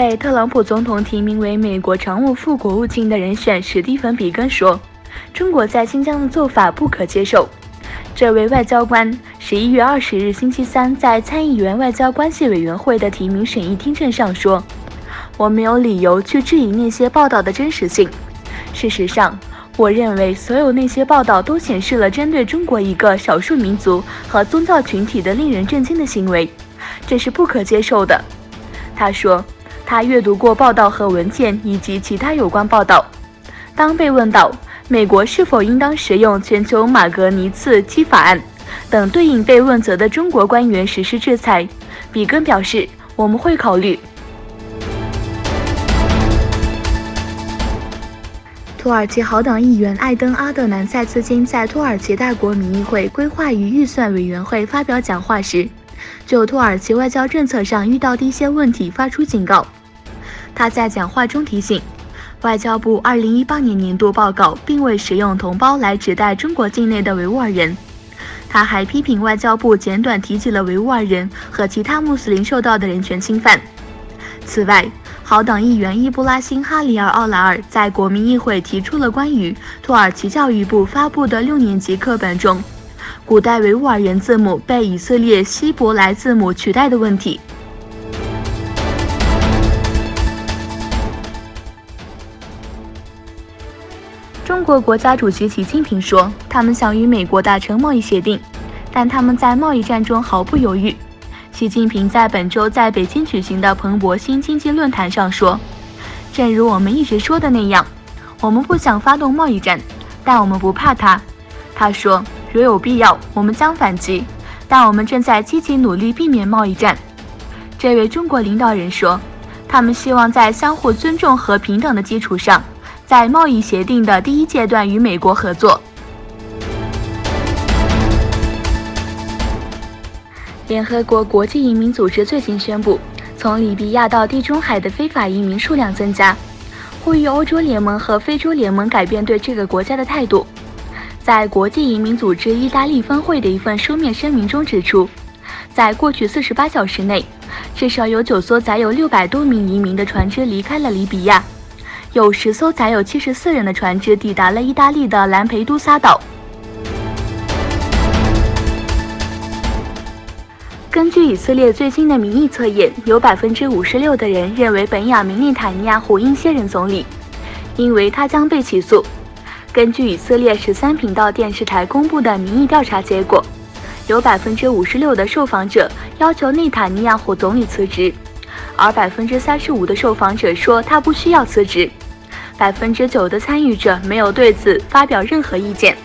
被特朗普总统提名为美国常务副国务卿的人选史蒂芬·比根说，中国在新疆的做法不可接受。这位外交官11月20日星期三在参议员外交关系委员会的提名审议听证上说，我没有理由去质疑那些报道的真实性。事实上，我认为所有那些报道都显示了针对中国一个少数民族和宗教群体的令人震惊的行为，这是不可接受的。他说，他阅读过报道和文件以及其他有关报道。当被问到美国是否应当使用全球马格尼茨基法案等对应被问责的中国官员实施制裁，比根表示，我们会考虑。土耳其好党议员艾登·阿德南再次今在土耳其大国民议会规划与预算委员会发表讲话时，就土耳其外交政策上遇到的一些问题发出警告。他在讲话中提醒，外交部2018年年度报告并未使用同胞来指代中国境内的维吾尔人。他还批评外交部简短提及了维吾尔人和其他穆斯林受到的人权侵犯。此外，好党议员伊布拉辛·哈里尔·奥拉尔在国民议会提出了关于土耳其教育部发布的6年级课本中古代维吾尔人字母被以色列希伯来字母取代的问题。中国国家主席习近平说，他们想与美国达成贸易协定，但他们在贸易战中毫不犹豫。习近平在本周在北京举行的彭博新经济论坛上说，正如我们一直说的那样，我们不想发动贸易战，但我们不怕它。他说，若有必要，我们将反击，但我们正在积极努力避免贸易战。这位中国领导人说，他们希望在相互尊重和平等的基础上，在贸易协定的第一阶段与美国合作。联合国国际移民组织最近宣布，从利比亚到地中海的非法移民数量增加，呼吁欧洲联盟和非洲联盟改变对这个国家的态度。在国际移民组织意大利分会的一份书面声明中指出，在过去48小时内，至少有9艘载有600多名移民的船只离开了利比亚，有10艘载有74人的船只抵达了意大利的兰培杜萨岛。根据以色列最新的民意测验，有56%的人认为本雅明内塔尼亚胡应卸任总理，因为他将被起诉。根据以色列13频道电视台公布的民意调查结果，有56%的受访者要求内塔尼亚胡总理辞职，而35%的受访者说他不需要辞职，9%的参与者没有对此发表任何意见。